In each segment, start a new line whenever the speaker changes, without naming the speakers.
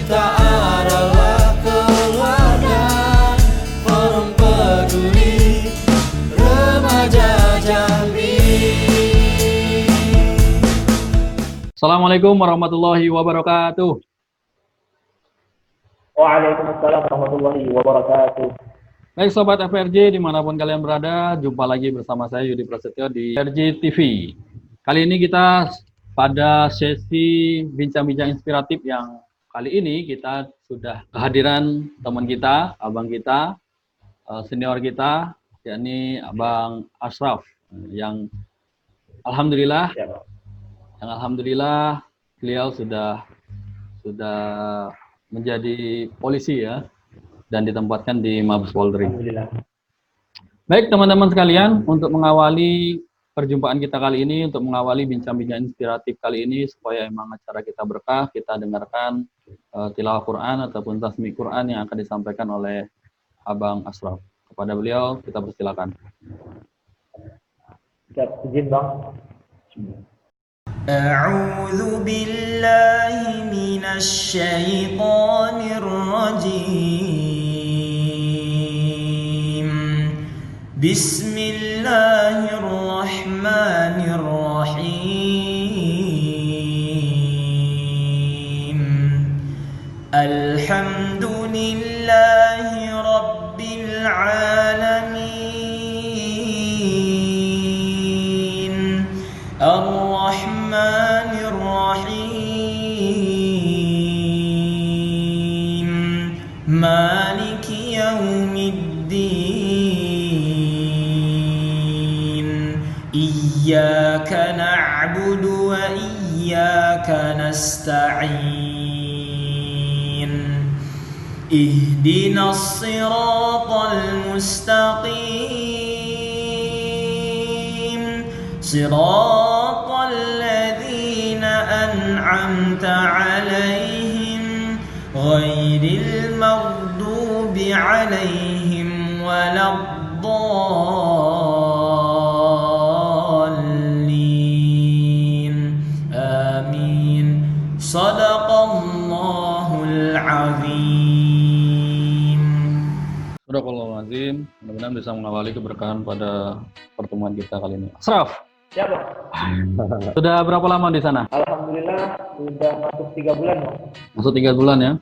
Kita adalah keluarga Forum Peduli Remaja Jambi.
Assalamualaikum warahmatullahi wabarakatuh.
Waalaikumsalam warahmatullahi wabarakatuh.
Baik Sobat FRJ dimanapun kalian berada, jumpa lagi bersama saya Yudi Prasetyo di FRJ TV. Kali ini kita pada sesi bincang-bincang inspiratif yang kali ini kita sudah kehadiran teman kita, abang kita, senior kita, yakni Abang Ashraf yang alhamdulillah beliau sudah menjadi polisi ya, dan ditempatkan di Mabes Polri.
Alhamdulillah.
Baik teman-teman sekalian, untuk mengawali perjumpaan kita kali ini, untuk mengawali bincang-bincang inspiratif kali ini, supaya emang acara kita berkah, kita dengarkan tilawah Quran ataupun tasmi Quran yang akan disampaikan oleh Abang Ashraf. Kepada beliau kita persilakan.
Siap, izin Bang.
أعوذ بالله من الشيطان الرجيم بسم الله الرحمن الرحيم الحمد لله رب العالمين الرحمن الرحيم مالك يوم الدين إياك نعبد وإياك نستعين اهدنا الصراط المستقيم صراط الذين أنعمت عليهم غير المغضوب عليهم ولا الضالين آمين صدق الله العظيم.
Sadaqallahul azim. Mudah-mudahan bisa mengawali keberkahan pada pertemuan kita kali ini. Ashraf,
Siap Bang.
sudah berapa lama di sana?
Alhamdulillah sudah masuk 3 bulan Bang.
Masuk 3 bulan ya.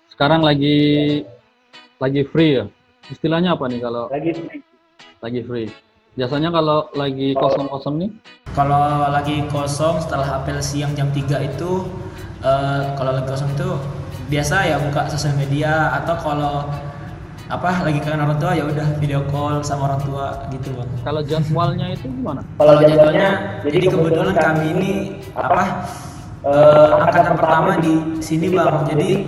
Sekarang lagi free ya. Istilahnya apa nih kalau lagi free? Biasanya kalau lagi kosong-kosong nih?
Kalau lagi kosong setelah apel siang jam 3 itu kalau lagi kosong itu biasa ya buka sosial media, atau kalau lagi kangen orang tua ya udah video call sama orang tua gitu Bang.
Kalau jadwalnya itu gimana?
Kalau jadwalnya jadi kebetulan kami ini angkatan pertama di sini Bang. Jadi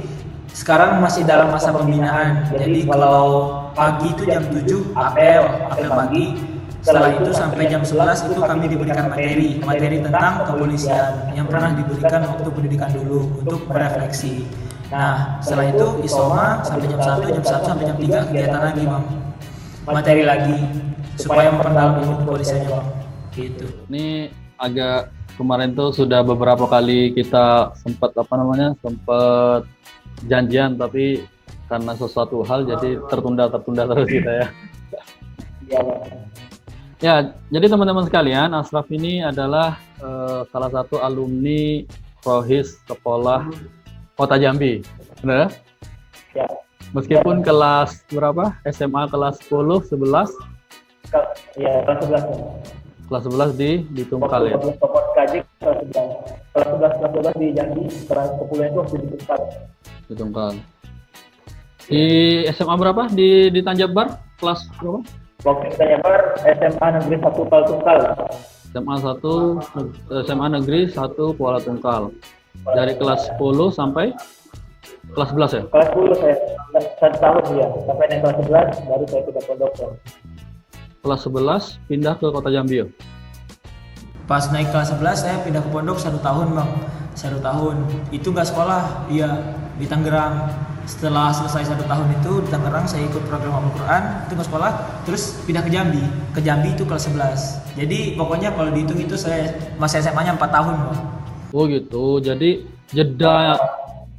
sekarang masih dalam masa pembinaan. Jadi kalau pagi itu jam 7 apel pagi. Setelah itu sampai jam 11 itu kami diberikan materi tentang kepolisian yang pernah diberikan waktu pendidikan dulu untuk berefleksi. Nah, setelah itu isoma sampai jam 1 sampai jam 3 kegiatan lagi Bang. Materi lagi supaya memperdalam ilmu kepolisiannya Bang. Gitu.
Ini agak kemarin tuh sudah beberapa kali kita sempat janjian, tapi karena sesuatu hal jadi tertunda terus kita ya.
Iya Bang.
Ya, jadi teman-teman sekalian, Ashraf ini adalah salah satu alumni Rohis Sekolah Kota Jambi, benar?
Ya.
Meskipun kelas berapa? SMA kelas 10, 11?
Ya, kelas 11 Bang.
Kelas 11 di Tungkal ya?
Kelas kaji kelas 11. Kelas 12 di Jambi, kelas 10 itu masih di Tungkal.
Di Tungkal. Di SMA berapa? Di Tanjabbar? Kelas berapa?
Waktu kita nyebar SMA Negeri 1 Kuala Tungkal.
SMA Negeri 1 Kuala Tungkal. Dari kelas 10 sampai kelas 11 ya?
Kelas 10 saya 1 tahun ya, sampai naik kelas 11 baru saya pindah pondok Bang.
Kelas 11 pindah ke Kota Jambi ya?
Pas naik kelas 11 saya pindah ke pondok 1 tahun Bang. 1 tahun. Itu nggak sekolah, iya di Tangerang. Setelah selesai 1 tahun itu di Tangerang saya ikut program Al-Quran, itu ke sekolah, terus pindah ke Jambi. Ke Jambi itu kelas 11. Jadi pokoknya kalau dihitung itu saya masih SMA-nya 4 tahun Bang.
Oh gitu, jadi jeda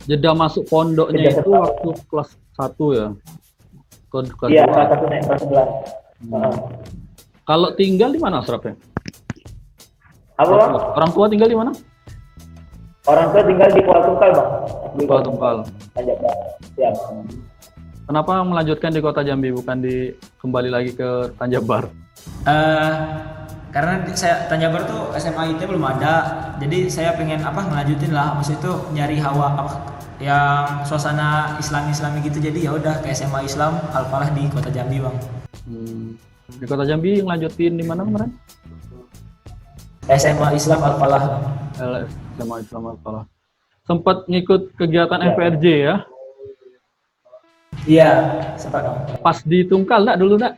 jeda masuk pondoknya
Jeda
itu
setahun.
waktu kelas 1 ya? Kelas
Iya,
2.
kelas 1 naik kelas 11.
Kalau tinggal di mana Asraf ya?
Apa bang?
Orang tua tinggal di mana?
Orang tua tinggal di Kuala Tungkal bang. Di
Kuala Tungkal.
Tanjabbar. Ya.
Kenapa melanjutkan di Kota Jambi bukan kembali lagi ke Tanjabbar?
Karena saya Tanjabbar tuh SMA IT belum ada, jadi saya pengen ngelanjutin lah, maksud itu nyari hawa yang suasana Islami gitu, jadi ya udah ke SMA Islam Al-Falah di Kota Jambi bang.
Di Kota Jambi ngelanjutin di mana kemarin?
SMA Islam Al-Falah.
SMA Islam Al-Falah. Sempat ngikut kegiatan FPRJ ya?
Iya, sempat bang.
Pas di Tungkal enggak dulu enggak?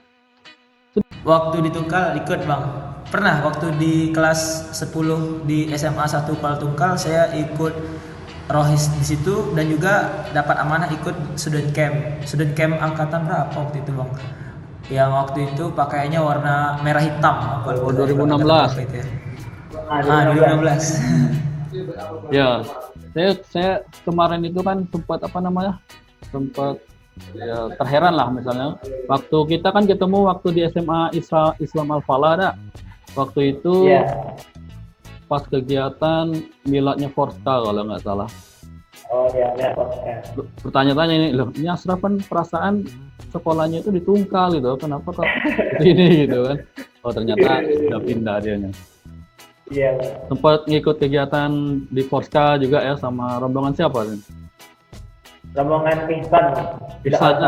Waktu di Tungkal ikut bang. Pernah waktu di kelas 10 di SMA 1 Kuala Tungkal saya ikut rohis di situ dan juga dapat amanah ikut student camp angkatan berapa waktu itu bang? Yang waktu itu pakaiannya warna merah hitam.
2016.
Itu ya. 2016.
Ya, saya kemarin itu kan sempat sempat ya terheran lah misalnya. Waktu kita kan ketemu waktu di SMA Islam Al-Falah ada. Waktu itu pas kegiatan miladnya Forska kalau nggak salah.
Oh iya, ya.
Bertanya-tanya ini, loh ini Asraf kan perasaan sekolahnya itu di Tungkal gitu, kenapa kok ini gitu kan? Oh ternyata udah pindah dianya.
Iya.
Sempat ngikut kegiatan di Forska juga ya sama rombongan siapa nih?
Rombongan Ihsan.
Ihsan.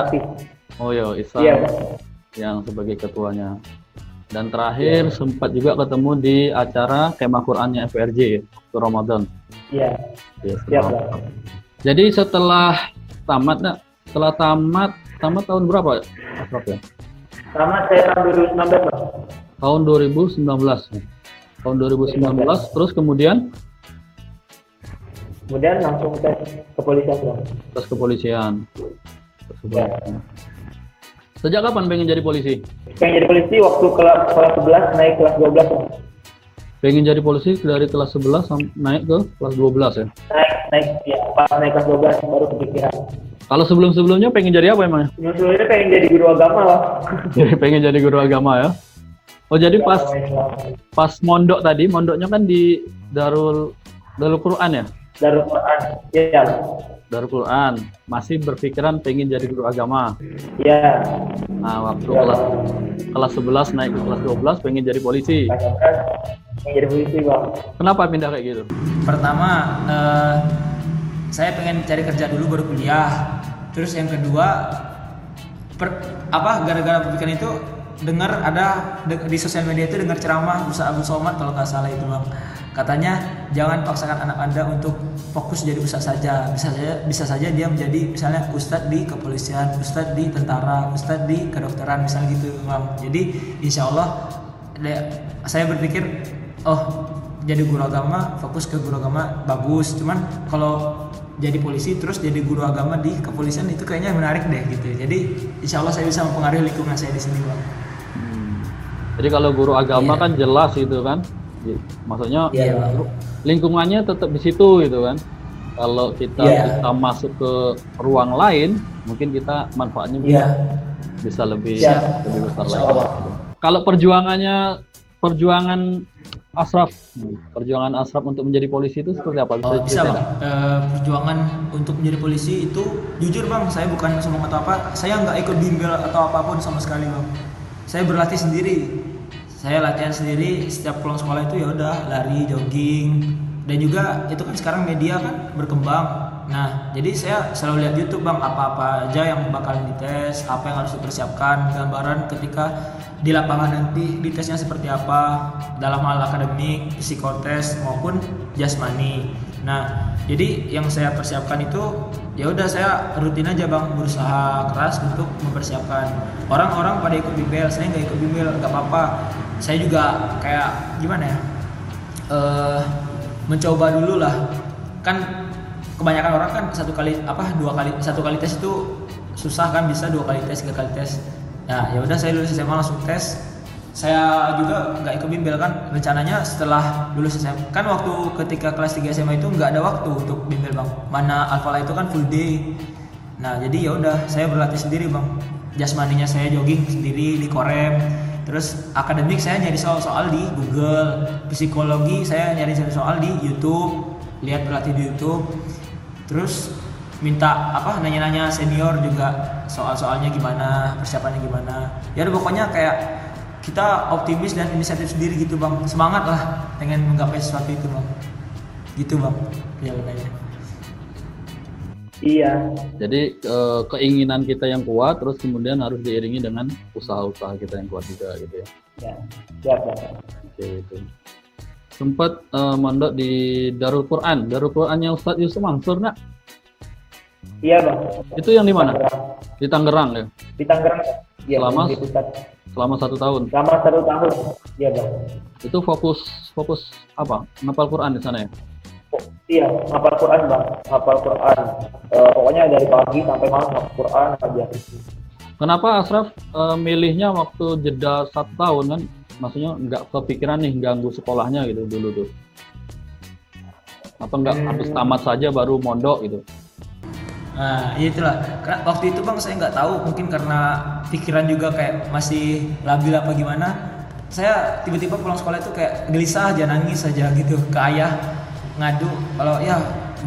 Oh iya, Ihsan.
Iya.
Yang sebagai ketuanya. Dan terakhir sempat juga ketemu di acara Kemah Qur'annya FPRJ waktu Ramadan.
Iya.
Ya, jadi setelah tamat tahun berapa Asraf ya?
Sama saya tahun 2019 bang.
Tahun 2019. Tahun 2019 terus kemudian
langsung tes kepolisian bang.
tes kepolisian. Sejak kapan pengen jadi polisi?
Pengen jadi polisi waktu kelas 11 naik kelas 12 bang.
Pengen jadi polisi dari kelas 11 naik ke kelas 12 ya?
Pas naik kelas 12 baru kepikiran.
Kalau sebelum-sebelumnya pengen jadi apa emangnya?
Sebelumnya pengen jadi guru agama bang.
Jadi pengen jadi guru agama ya? Oh jadi pas mondok tadi, mondoknya kan di Darul Quran ya?
Darul Quran, iya.
Darul Quran, masih berpikiran pengen jadi guru agama.
Iya.
Nah waktu kelas 11 naik ke kelas 12 pengen jadi polisi.
Pengen jadi polisi bang.
Kenapa pindah kayak gitu?
Pertama, saya pengen cari kerja dulu baru kuliah. Terus yang kedua, gara-gara pemikiran itu dengar ada di sosial media itu dengar ceramah Ustaz Abdul Somad kalau nggak salah itu bang. Katanya jangan paksakan anak Anda untuk fokus jadi ustadz saja. Bisa saja dia menjadi misalnya ustadz di kepolisian, ustadz di tentara, ustadz di kedokteran misalnya gitu bang. Jadi insya Allah saya berpikir jadi guru agama, fokus ke guru agama bagus. Cuman kalau jadi polisi terus jadi guru agama di kepolisian itu kayaknya menarik deh gitu. Jadi insya Allah saya bisa mempengaruhi lingkungan saya di sini bang.
Jadi kalau guru agama kan jelas gitu kan, maksudnya lingkungannya tetap di situ gitu kan. Kalau kita bisa masuk ke ruang lain, mungkin kita manfaatnya bisa lebih besar lagi. Kalau perjuangan Asraf untuk menjadi polisi itu seperti apa?
Bisa bang. Perjuangan untuk menjadi polisi itu jujur bang, saya bukan sombong atau apa, saya nggak ikut bimbel atau apapun sama sekali bang. Saya berlatih sendiri. Saya latihan sendiri setiap pulang sekolah itu ya udah lari, jogging, dan juga itu kan sekarang media kan berkembang. Nah, jadi saya selalu lihat YouTube bang, apa-apa aja yang bakalan dites, apa yang harus dipersiapkan, gambaran ketika di lapangan nanti ditesnya seperti apa dalam hal akademik, psikotes maupun jasmani. Nah, jadi yang saya persiapkan itu ya udah saya rutin aja bang, berusaha keras untuk mempersiapkan. Orang-orang pada ikut bimbel, saya nggak ikut bimbel, nggak apa-apa. Saya juga kayak gimana ya, mencoba dulu lah. Kan kebanyakan orang kan satu kali tes itu susah kan, bisa 2 kali tes, 3 kali tes. Nah ya udah saya lulus SMA langsung tes. saya juga nggak ikut bimbel kan, rencananya setelah lulus SMA kan, waktu ketika kelas 3 SMA itu nggak ada waktu untuk bimbel bang, mana Alfala itu kan full day. Nah jadi ya udah saya berlatih sendiri bang, jasmaninya saya jogging sendiri di Korem, terus akademik saya nyari soal-soal di Google, psikologi saya nyari soal di YouTube, lihat berlatih di YouTube, terus minta nanya-nanya senior juga soal-soalnya gimana, persiapannya gimana. Ya udah pokoknya kayak kita optimis dan inisiatif sendiri gitu bang, semangat lah pengen menggapai sesuatu itu bang, gitu bang jawabannya.
Iya.
Jadi keinginan kita yang kuat, terus kemudian harus diiringi dengan usaha-usaha kita yang kuat juga gitu ya.
Ya, siap bang.
Oke itu. Sempat mondok di Darul Qurannya Ustadz Yusuf Mansur nak?
Iya bang.
Itu yang di mana?
Tangerang.
Di Tangerang ya.
Di Tangerang. Iya.
Selama 1 tahun.
Selama 1 tahun. Iya bang.
Itu fokus apa? Ngapal Quran di sana ya?
Oh, iya, ngapal Quran bang. Ngapal Quran. Pokoknya dari pagi sampai malam ngapal Quran aja.
Kenapa Asraf milihnya waktu jeda 1 tahun kan? Maksudnya nggak kepikiran nih ganggu sekolahnya gitu dulu tuh? Apa nggak habis tamat saja baru mondok gitu?
Nah itulah, karena waktu itu bang saya nggak tahu, mungkin karena pikiran juga kayak masih labil apa gimana, saya tiba-tiba pulang sekolah itu kayak gelisah aja, nangis aja gitu ke ayah, ngadu kalau ya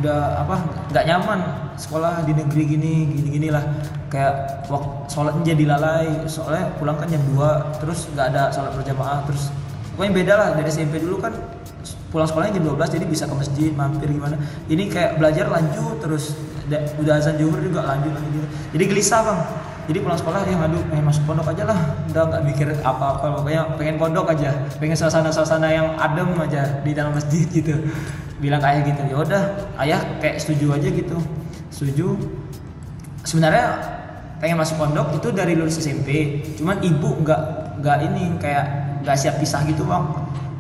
udah nggak nyaman sekolah di negeri gini lah, kayak sholatnya jadi lalai, soalnya pulang kan jam 2, terus nggak ada sholat berjamaah, terus pokoknya beda lah dari SMP dulu kan pulang sekolahnya jam 12 jadi bisa ke masjid mampir gimana, ini kayak belajar lanjut terus, udah azan zuhur juga lanjut lagi gitu. Jadi gelisah bang, jadi pulang sekolah dia ngadu pengen masuk pondok aja lah, udah nggak mikir apa-apa, pokoknya pengen pondok aja, pengen suasana yang adem aja di dalam masjid gitu, bilang ke ayah gitu. Ya udah ayah kayak setuju aja gitu, setuju. Sebenarnya pengen masuk pondok itu dari lulus SMP, cuman ibu nggak ini kayak nggak siap pisah gitu bang,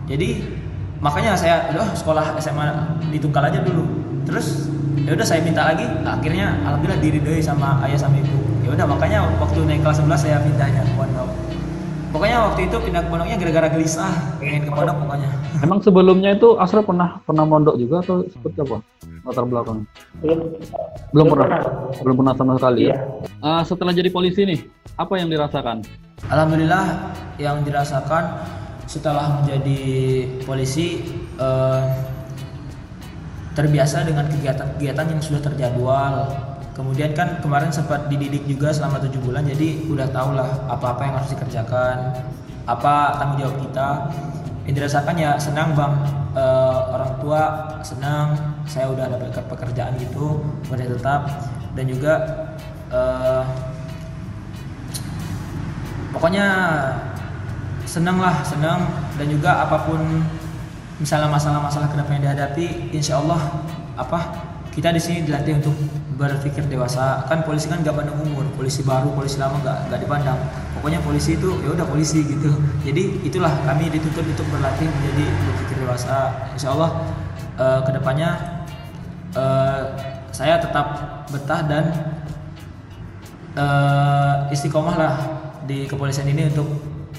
jadi makanya saya udah sekolah SMA di Tungkal aja dulu, terus ya udah saya minta lagi, akhirnya alhamdulillah diridhoi sama ayah sama ibu. Ya udah makanya waktu naik kelas 11 saya pindahnya ke pondok. Pokoknya waktu itu pindah ke pondoknya gara-gara gelisah pengen ke pondok pokoknya.
Emang sebelumnya itu Asraf pernah mondok juga atau seperti apa latar belakang? Belum pernah sama sekali
Iya.
ya. Setelah jadi polisi nih, apa yang dirasakan?
Alhamdulillah yang dirasakan setelah menjadi polisi, terbiasa dengan kegiatan-kegiatan yang sudah terjadwal. Kemudian kan kemarin sempat dididik juga selama 7 bulan, jadi udah tau lah apa-apa yang harus dikerjakan, apa tanggung jawab kita. Yang dirasakan ya senang bang, orang tua senang saya udah dapat pekerjaan gitu, udah tetap, dan juga pokoknya senang, dan juga apapun misalnya masalah-masalah kedepannya dihadapi, insya Allah kita di sini dilatih untuk berpikir dewasa. Kan polisi kan nggak pandang umur, polisi baru, polisi lama nggak dipandang. Pokoknya polisi itu ya udah polisi gitu. Jadi itulah kami dituntut untuk berlatih menjadi berpikir dewasa. Insya Allah kedepannya saya tetap betah dan istiqomah lah di kepolisian ini untuk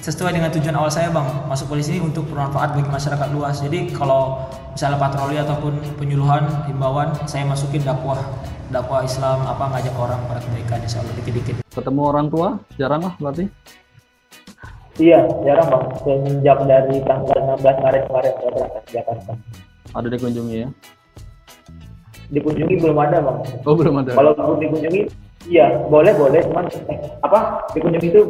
sesuai dengan tujuan awal saya bang, masuk polisi ini untuk bermanfaat bagi masyarakat luas. Jadi kalau misalnya patroli ataupun penyuluhan, himbauan, saya masukin dakwah Islam, ngajak orang pada kebaikan, insya Allah dikit-dikit.
Ketemu orang tua jarang lah berarti?
Iya, jarang bang. Semenjak dari tanggal 16 Maret kemarin saya berangkat ke Jakarta.
Ada dikunjungi ya?
Dikunjungi belum ada bang.
Oh belum ada.
Kalau dikunjungi, iya boleh, cuman dikunjungi itu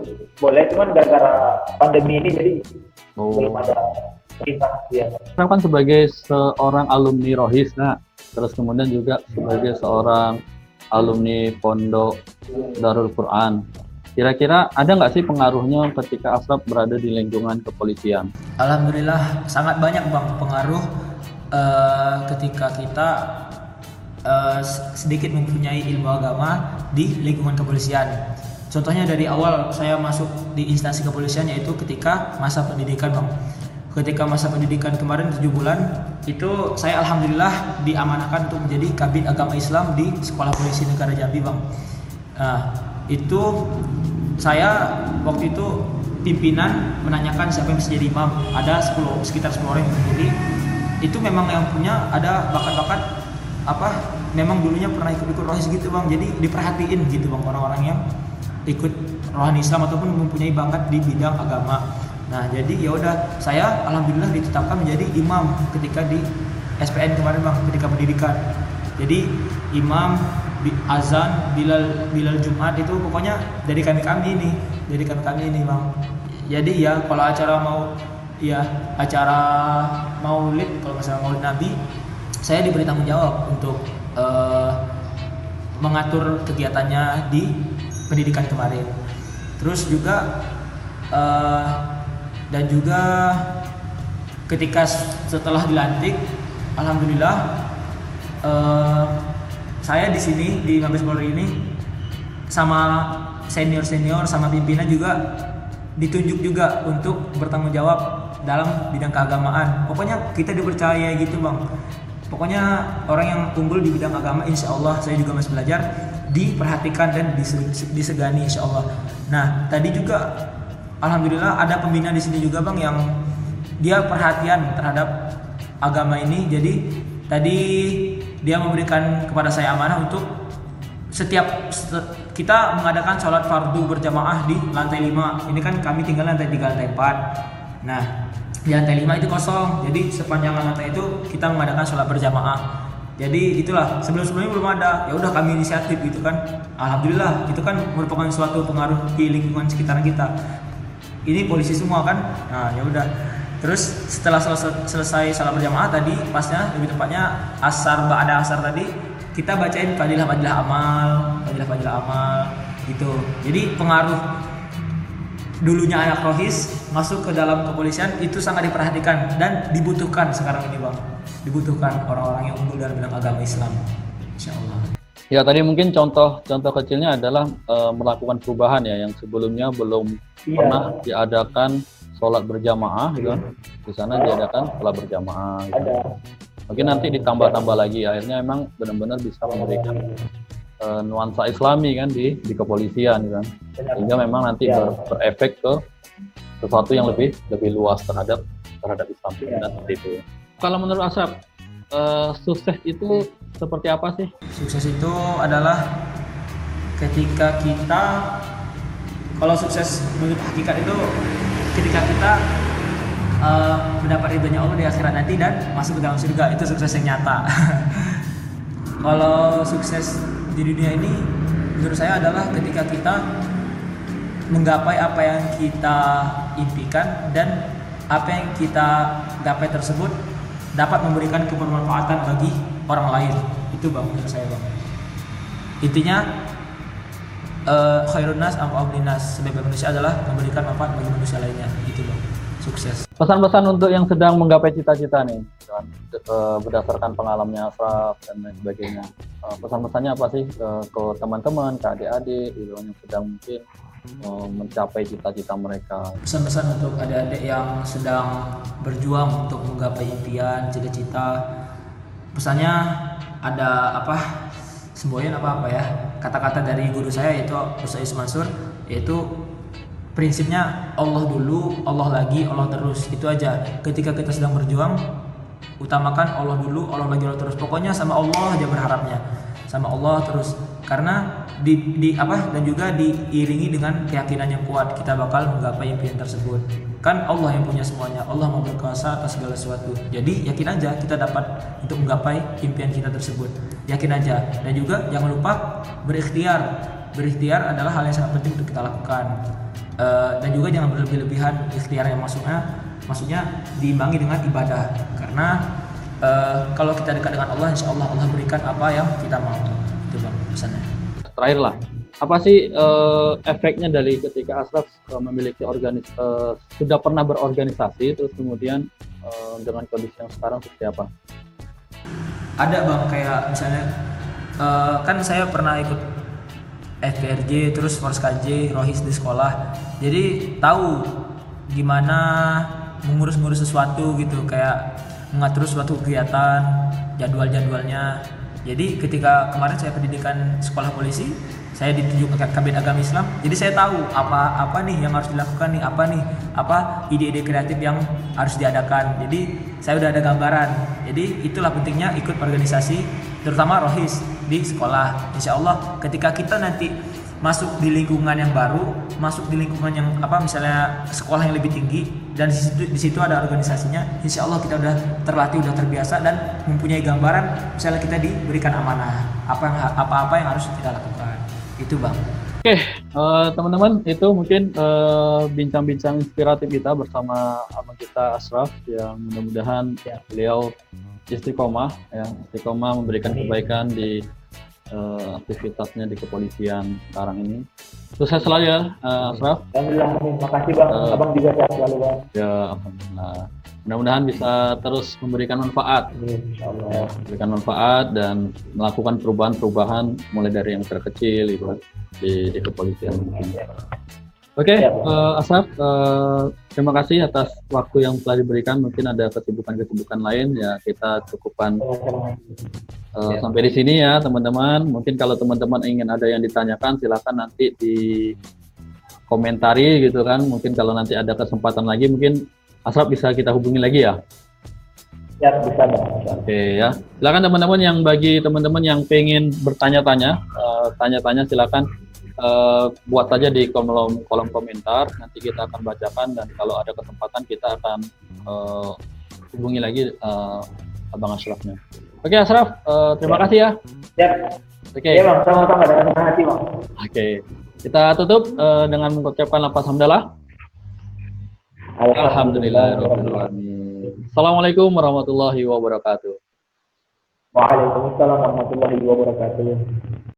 boleh, cuman gara-gara pandemi ini jadi belum ada perintah. Ya.
Sekarang kan sebagai seorang alumni Rohis, terus kemudian juga sebagai seorang alumni Pondok Darul Quran. Kira-kira ada nggak sih pengaruhnya ketika Asraf berada di lingkungan kepolisian?
Alhamdulillah sangat banyak bang pengaruh ketika kita sedikit mempunyai ilmu agama di lingkungan kepolisian. Contohnya dari awal saya masuk di instansi kepolisian, yaitu ketika masa pendidikan bang. Ketika masa pendidikan kemarin 7 bulan itu saya alhamdulillah diamanahkan untuk menjadi Kabid Agama Islam di Sekolah Polisi Negara Jambi bang. Nah itu saya waktu itu pimpinan menanyakan siapa yang bisa jadi imam. Ada sekitar 10 orang yang jadi itu memang yang punya ada bakat-bakat memang dulunya pernah ikut rohis gitu bang, jadi diperhatiin gitu bang orang-orang yang ikut rohani Islam ataupun mempunyai bakat di bidang agama. Nah jadi ya udah saya alhamdulillah ditetapkan menjadi imam ketika di SPN kemarin bang, ketika pendidikan. Jadi imam, azan, bilal Jumat itu pokoknya dari kami ini bang. Jadi ya kalau acara maulid, kalau misalnya maulid Nabi, saya diberi tanggung jawab untuk mengatur kegiatannya di pendidikan kemarin. Terus juga dan juga ketika setelah dilantik, alhamdulillah saya di sini di Mabes Polri ini sama senior sama pimpinan juga ditunjuk juga untuk bertanggung jawab dalam bidang keagamaan. Pokoknya kita dipercaya gitu bang. Pokoknya orang yang unggul di bidang agama, insya Allah saya juga masih belajar, diperhatikan dan disegani insya Allah. Nah tadi juga alhamdulillah ada pembina di sini juga bang yang dia perhatian terhadap agama ini. Jadi tadi dia memberikan kepada saya amanah untuk kita mengadakan sholat fardu berjamaah di lantai 5. Ini kan kami tinggal lantai 3, lantai 4. Nah di lantai 5 itu kosong, jadi sepanjang lantai itu kita mengadakan sholat berjamaah. Jadi itulah, sebelumnya belum ada, ya udah kami inisiatif gitu kan. Alhamdulillah itu kan merupakan suatu pengaruh di lingkungan sekitar kita. Ini polisi semua kan. Nah ya udah. Terus setelah selesai sholat berjamaah tadi, pasnya lebih tepatnya ba'da asar tadi, kita bacain fadilah amal gitu. Jadi pengaruh dulunya anak rohis masuk ke dalam kepolisian itu sangat diperhatikan dan dibutuhkan sekarang ini bang. Dibutuhkan orang-orang yang unggul dalam bidang agama Islam, insya Allah.
Ya tadi mungkin contoh kecilnya adalah melakukan perubahan ya, yang sebelumnya belum pernah diadakan sholat berjamaah gitu kan. Di sana diadakan sholat berjamaah gitu. Mungkin nanti ditambah-tambah lagi, akhirnya memang benar-benar bisa memberikan nuansa Islami kan di kepolisian gitu kan. Sehingga memang nanti berefek ke sesuatu yang lebih luas terhadap Islam dan seperti itu. Kalau menurut Ashraf, sukses itu seperti apa sih?
Sukses itu adalah ketika kita, kalau sukses menurut hakikat itu ketika kita mendapat ridhonya Allah di akhirat nanti dan masuk ke dalam surga, itu sukses yang nyata. Kalau sukses di dunia ini menurut saya adalah ketika kita menggapai apa yang kita impikan dan apa yang kita gapai tersebut dapat memberikan kebermanfaatan bagi orang lain. Itu bang menurut saya bang. Intinya khairun nas am'amlin nas, sebaik manusia adalah memberikan manfaat bagi manusia lainnya. Itu bang, sukses.
Pesan-pesan untuk yang sedang menggapai cita-cita nih, berdasarkan pengalamannya Ashraf dan lain sebagainya. Pesan-pesannya apa sih ke teman-teman, ke adik-adik yang sedang mungkin mencapai cita-cita mereka?
Pesan-pesan untuk adik-adik yang sedang berjuang untuk menggapai impian, cita-cita. Pesannya ada semboyan ya, kata-kata dari guru saya yaitu Ustaz Mansur, yaitu prinsipnya Allah dulu, Allah lagi, Allah terus. Itu aja. Ketika kita sedang berjuang, utamakan Allah dulu, Allah lagi, Allah terus. Pokoknya sama Allah aja berharapnya, sama Allah terus. Karena dan juga diiringi dengan keyakinan yang kuat kita bakal menggapai impian tersebut. Kan Allah yang punya semuanya, Allah mau berkuasa atas segala sesuatu. Jadi yakin aja kita dapat untuk menggapai impian kita tersebut. Yakin aja. Dan juga jangan lupa berikhtiar. Berikhtiar adalah hal yang sangat penting untuk kita lakukan. Dan juga jangan berlebih-lebihan. Ikhtiar yang maksudnya diimbangi dengan ibadah. Karena kalau kita dekat dengan Allah, insya Allah Allah berikan apa yang kita mau. Itu bang pesannya.
Terakhir lah, apa sih efeknya dari ketika Ashraf memiliki sudah pernah berorganisasi, terus kemudian dengan kondisi yang sekarang seperti apa?
Ada bang, kayak misalnya kan saya pernah ikut FPRJ, terus Forskaj, Rohis di sekolah, jadi tahu gimana mengurus sesuatu gitu, kayak mengatur suatu kegiatan, jadwalnya. Jadi ketika kemarin saya pendidikan sekolah polisi, saya ditunjuk ke Kabin Agama Islam. Jadi saya tahu apa nih yang harus dilakukan nih, apa ide-ide kreatif yang harus diadakan. Jadi saya udah ada gambaran. Jadi itulah pentingnya ikut organisasi, terutama rohis di sekolah. Insya Allah ketika kita nanti masuk di lingkungan yang baru, masuk di lingkungan yang misalnya sekolah yang lebih tinggi, dan di situ ada organisasinya, insya Allah kita udah terlatih, udah terbiasa dan mempunyai gambaran. Misalnya kita diberikan amanah, apa yang harus kita lakukan. Itu bang.
Oke, teman-teman, itu mungkin bincang-bincang inspiratif kita bersama abang kita Ashraf, yang mudah-mudahan beliau istiqomah memberikan kebaikan di aktivitasnya di kepolisian sekarang ini. Sukses selalu ya, Ashraf.
Alhamdulillah, amin. Makasih bang. Abang juga sehat selalu bang.
Ya, alhamdulillah. Mudah-mudahan bisa terus memberikan manfaat.
Insyaallah.
Memberikan manfaat dan melakukan perubahan-perubahan mulai dari yang terkecil itu di kepolisian. Oke, Ashraf, terima kasih atas waktu yang telah diberikan. Mungkin ada kesibukan-kesibukan lain ya, kita cukupkan sampai di sini ya teman-teman. Mungkin kalau teman-teman ingin ada yang ditanyakan, silakan nanti di komentari gitu kan. Mungkin kalau nanti ada kesempatan lagi, mungkin Ashraf bisa kita hubungi lagi ya.
Ya, bisa bang.
Oke ya, silakan teman-teman, yang bagi teman-teman yang pengen bertanya-tanya, tanya-tanya silakan buat saja di kolom komentar. Nanti kita akan bacakan, dan kalau ada kesempatan kita akan hubungi lagi Abang Ashrafnya. Oke Ashraf, terima kasih ya.
Ya.
Oke.
Ya bang, sama-sama dengan senang hati bang.
Oke, kita tutup dengan mengucapkan lafaz hamdalah. Alhamdulillahirrahmanirrahim. Assalamualaikum warahmatullahi wabarakatuh.
Waalaikumsalam warahmatullahi wabarakatuh.